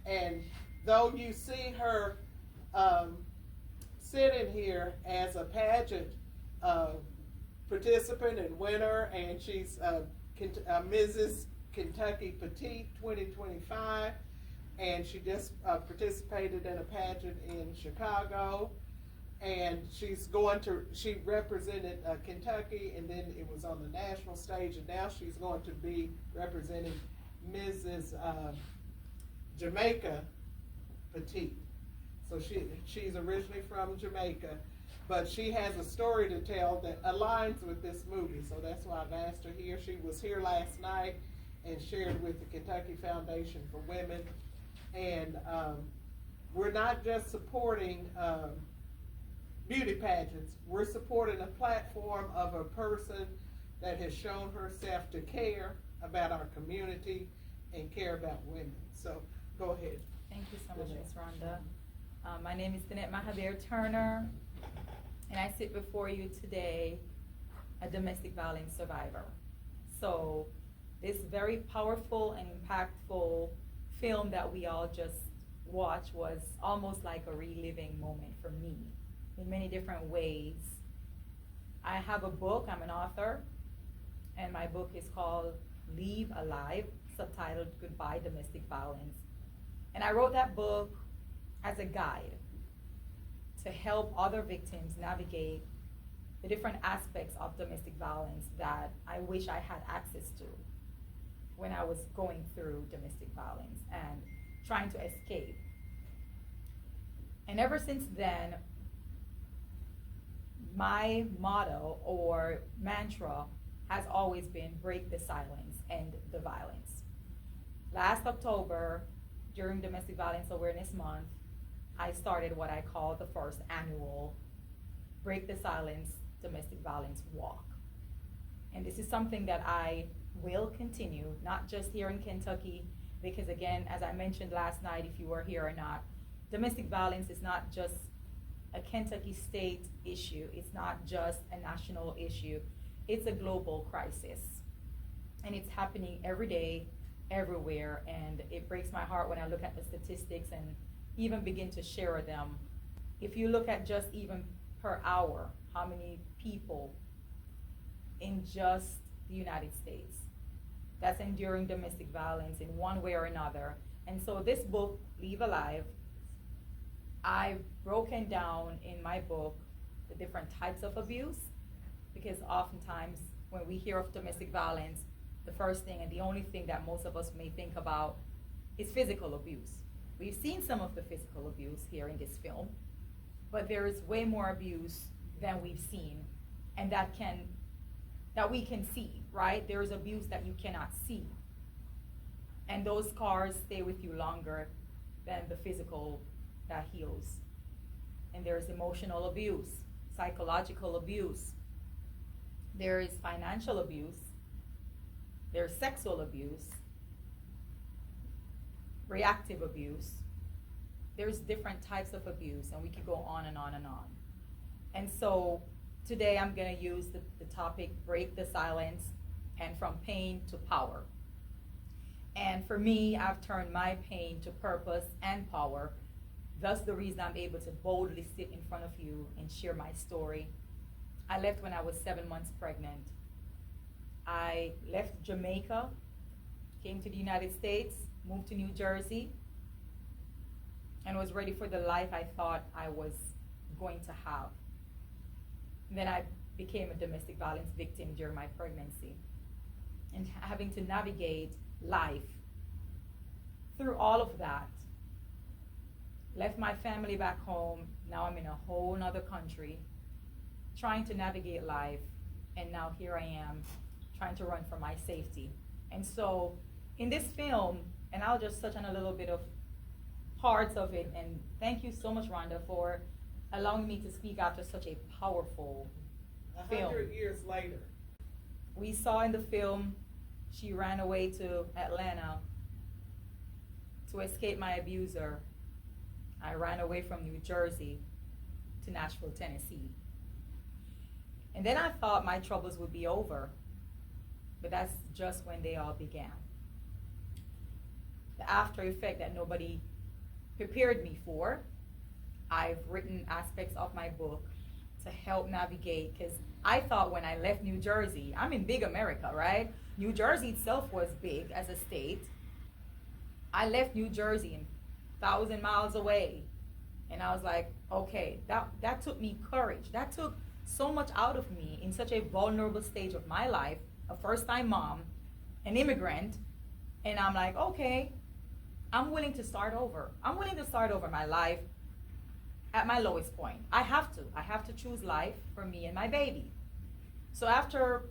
And though you see her sitting here as a pageant participant and winner, and she's Mrs. Kentucky Petite 2025, and she just participated in a pageant in Chicago, and she represented Kentucky, and then it was on the national stage, and now she's going to be representing Mrs. Jamaica Petite. So she's originally from Jamaica, but she has a story to tell that aligns with this movie, so that's why I've asked her here. She was here last night and shared with the Kentucky Foundation for Women, and we're not just supporting beauty pageants, we're supporting a platform of a person that has shown herself to care about our community and care about women. So go ahead. Thank you so much, Ms. Rhonda. My name is Danette Mahabeer-Turner, and I sit before you today a domestic violence survivor. So this very powerful and impactful film that we all just watched was almost like a reliving moment for me in many different ways. I have a book, I'm an author, and my book is called Leave Alive, subtitled Goodbye Domestic Violence. And I wrote that book as a guide to help other victims navigate the different aspects of domestic violence that I wish I had access to when I was going through domestic violence and trying to escape. And ever since then, my motto or mantra has always been break the silence, end the violence. Last October, during Domestic Violence Awareness Month, I started what I call the first annual Break the Silence Domestic Violence Walk. And this is something that I will continue, not just here in Kentucky, because again, as I mentioned last night, if you were here or not, domestic violence is not just a Kentucky state issue. It's not just a national issue. It's a global crisis. And it's happening every day, everywhere, and it breaks my heart when I look at the statistics and even begin to share them. If you look at just even per hour, how many people in just the United States that's enduring domestic violence in one way or another. And so this book, Leave Alive, I've broken down in my book the different types of abuse, because oftentimes when we hear of domestic violence, the first thing and the only thing that most of us may think about is physical abuse. We've seen some of the physical abuse here in this film, but there is way more abuse than we've seen, and that we can see, right? There is abuse that you cannot see, and those scars stay with you longer than the physical that heals. And there is emotional abuse, psychological abuse, there is financial abuse, there's sexual abuse, reactive abuse. There's different types of abuse, and we could go on and on and on. And so today I'm going to use the topic Break the Silence, and from pain to power. And for me, I've turned my pain to purpose and power. Thus the reason I'm able to boldly sit in front of you and share my story. I left when I was 7 months pregnant. I left Jamaica, came to the United States, moved to New Jersey, and was ready for the life I thought I was going to have. And then I became a domestic violence victim during my pregnancy, and having to navigate life through all of that. Left my family back home. Now I'm in a whole nother country, trying to navigate life, and now here I am trying to run for my safety. And so in this film, and I'll just touch on a little bit of parts of it, and thank you so much, Rhonda, for allowing me to speak after such a powerful film. 100 years later. We saw in the film, she ran away to Atlanta to escape my abuser. I ran away from New Jersey to Nashville, Tennessee. And then I thought my troubles would be over, but that's just when they all began. The after effect that nobody prepared me for. I've written aspects of my book to help navigate, because I thought when I left New Jersey, I'm in big America, right? New Jersey itself was big as a state. I left New Jersey and 1,000 miles away. And I was like, okay, that took me courage. That took so much out of me in such a vulnerable stage of my life, a first-time mom, an immigrant. And I'm like, okay, I'm willing to start over. I'm willing to start over my life at my lowest point. I have to choose life for me and my baby. So after,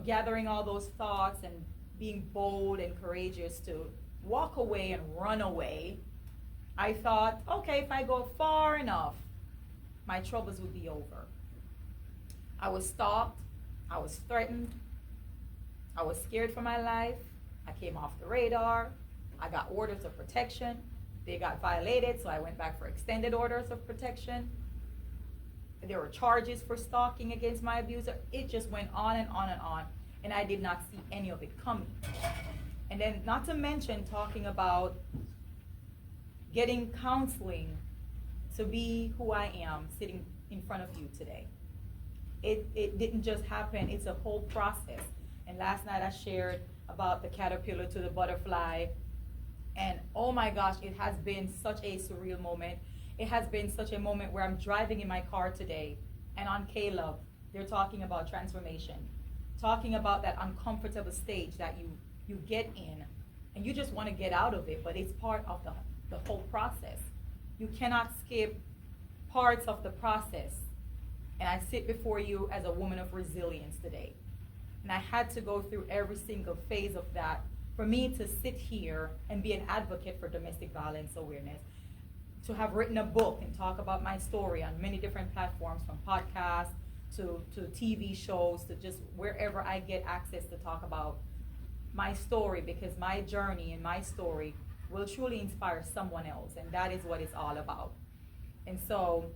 gathering all those thoughts and being bold and courageous to walk away and run away, I thought, okay, if I go far enough, my troubles would be over. I was stalked, I was threatened, I was scared for my life, I came off the radar, I got orders of protection, they got violated, so I went back for extended orders of protection. There were charges for stalking against my abuser. It just went on and on and on, and I did not see any of it coming. And then, not to mention talking about getting counseling to be who I am sitting in front of you today. It didn't just happen, it's a whole process. And last night I shared about the caterpillar to the butterfly. And oh my gosh, it has been such a surreal moment. It has been such a moment where I'm driving in my car today, and on Caleb, they're talking about transformation, talking about that uncomfortable stage that you get in, and you just want to get out of it, but it's part of the whole process. You cannot skip parts of the process. And I sit before you as a woman of resilience today. And I had to go through every single phase of that for me to sit here and be an advocate for domestic violence awareness, to have written a book and talk about my story on many different platforms, from podcasts to TV shows, to just wherever I get access to talk about my story, because my journey and my story will truly inspire someone else, and that is what it's all about. And so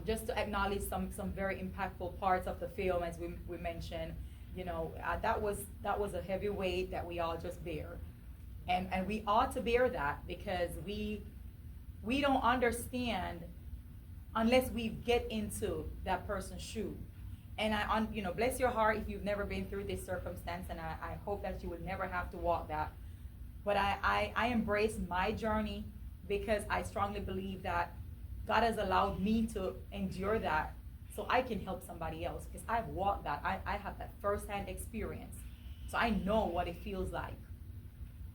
just to acknowledge some very impactful parts of the film, as we mentioned, that was a heavy weight that we all just bear, and we ought to bear that, because we don't understand unless we get into that person's shoe. And bless your heart if you've never been through this circumstance, and I hope that you would never have to walk that. But I embrace my journey, because I strongly believe that God has allowed me to endure that so I can help somebody else, because I've walked that. I have that firsthand experience. So I know what it feels like,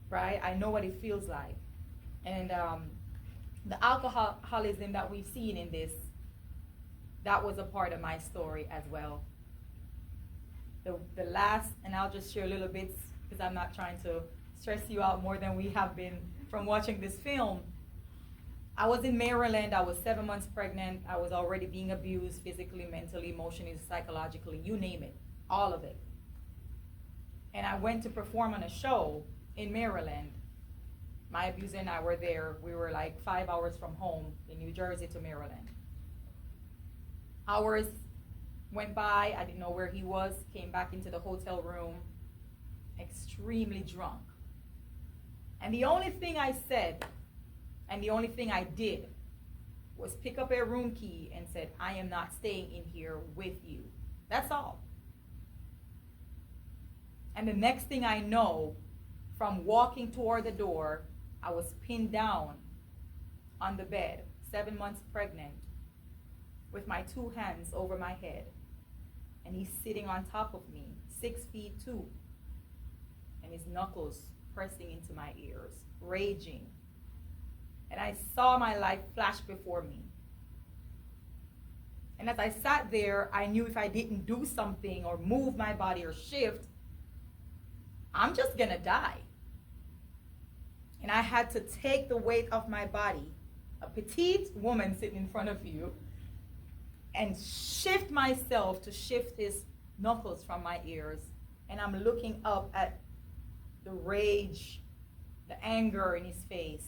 right? I know what it feels like. And the alcoholism that we've seen in this, that was a part of my story as well. The last, and I'll just share little bits, because I'm not trying to stress you out more than we have been from watching this film. I was in Maryland. I was 7 months pregnant. I was already being abused physically, mentally, emotionally, psychologically, you name it, all of it. And I went to perform on a show in Maryland. My abuser and I were there. We were like 5 hours from home in New Jersey to Maryland. Hours went by. I didn't know where he was. Came back into the hotel room, extremely drunk. And the only thing I said, and the only thing I did, was pick up a room key and said, I am not staying in here with you. That's all. And the next thing I know, from walking toward the door, I was pinned down on the bed, 7 months pregnant, with my 2 hands over my head. And he's sitting on top of me, 6'2", and his knuckles pressing into my ears, raging. And I saw my life flash before me. And as I sat there, I knew if I didn't do something or move my body or shift, I'm just gonna die. And I had to take the weight of my body, a petite woman sitting in front of you, and shift myself to shift his knuckles from my ears. And I'm looking up at the rage, the anger in his face.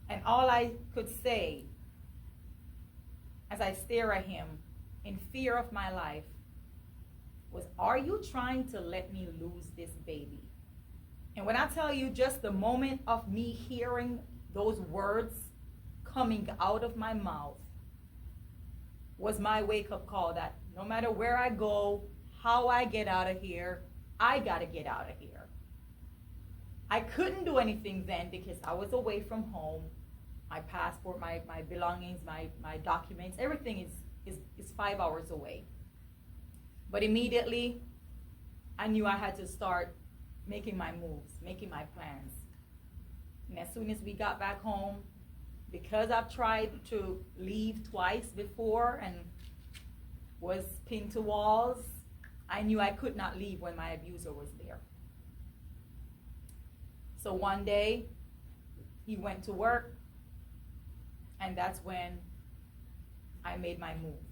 And all I could say as I stare at him in fear of my life was, are you trying to let me lose this baby? And when I tell you, just the moment of me hearing those words coming out of my mouth was my wake-up call that no matter where I go, how I get out of here, I gotta get out of here. I couldn't do anything then because I was away from home. My passport, my belongings, my documents, everything is 5 hours away. But immediately, I knew I had to start making my moves, making my plans. And as soon as we got back home, because I've tried to leave twice before and was pinned to walls, I knew I could not leave when my abuser was there. So one day, he went to work, and that's when I made my move.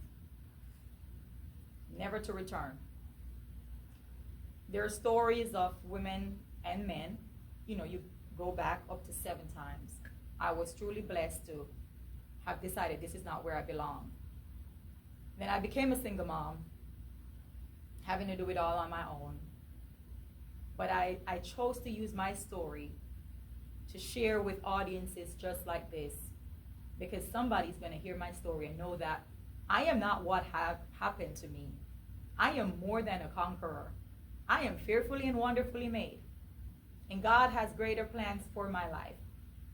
Never to return. There are stories of women and men. You know, you go back up to 7 times. I was truly blessed to have decided this is not where I belong. Then I became a single mom, having to do it all on my own. But I chose to use my story to share with audiences just like this, because somebody's going to hear my story and know that I am not what happened to me. I am more than a conqueror. I am fearfully and wonderfully made. And God has greater plans for my life.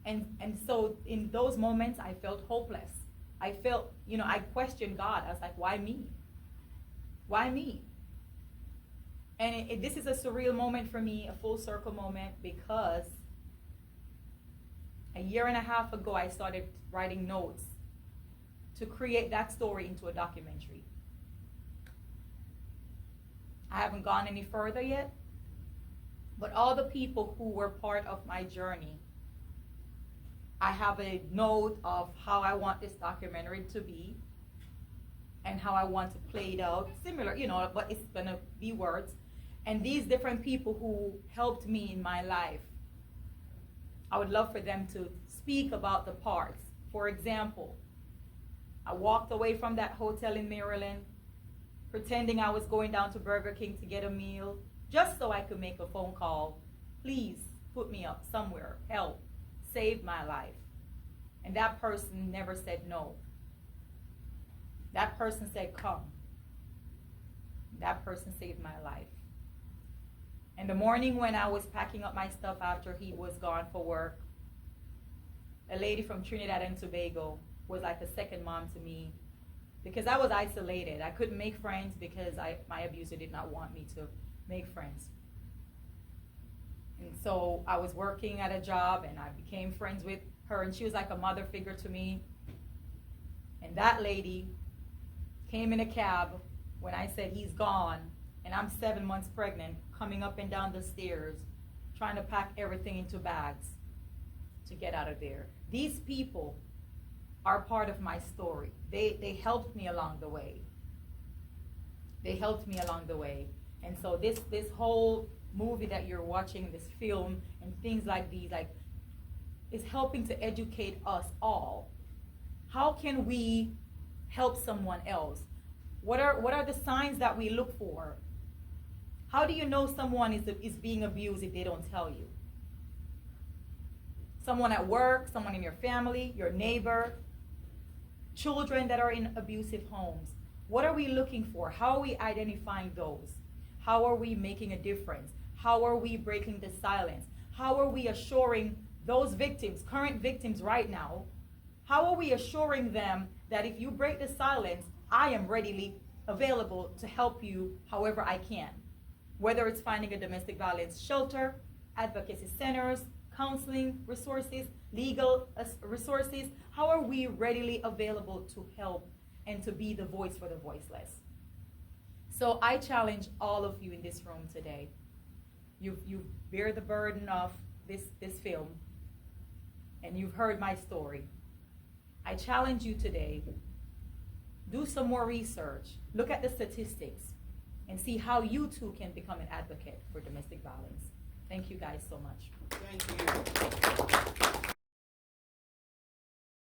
And so in those moments, I felt hopeless. I felt, I questioned God. I was like, why me? Why me? And this is a surreal moment for me, a full circle moment, because a year and a half ago, I started writing notes to create that story into a documentary. I haven't gone any further yet, but all the people who were part of my journey, I have a note of how I want this documentary to be and how I want to play it out. Similar, but it's going to be words. And these different people who helped me in my life, I would love for them to speak about the parts. For example, I walked away from that hotel in Maryland, pretending I was going down to Burger King to get a meal, just so I could make a phone call. Please put me up somewhere, help, save my life. And that person never said no. That person said, come. That person saved my life. And the morning when I was packing up my stuff after he was gone for work, a lady from Trinidad and Tobago was like a second mom to me, because I was isolated. I couldn't make friends because my abuser did not want me to make friends. And so I was working at a job and I became friends with her, and she was like a mother figure to me. And that lady came in a cab when I said he's gone, and I'm 7 months pregnant, coming up and down the stairs, trying to pack everything into bags to get out of there. These people are part of my story. They helped me along the way. They helped me along the way. And so this whole movie that you're watching, this film and things like these, is helping to educate us all. How can we help someone else? What are the signs that we look for? How do you know someone is being abused if they don't tell you? Someone at work, someone in your family, your neighbor, children that are in abusive homes. What are we looking for? How are we identifying those? How are we making a difference? How are we breaking the silence? How are we assuring those victims, current victims right now, how are we assuring them that if you break the silence, I am readily available to help you however I can? Whether it's finding a domestic violence shelter, advocacy centers, counseling resources, legal resources, how are we readily available to help and to be the voice for the voiceless? So I challenge all of you in this room today. You bear the burden of this film, and you've heard my story. I challenge you today, do some more research, look at the statistics, and see how you too can become an advocate for domestic violence. Thank you guys so much. Thank you.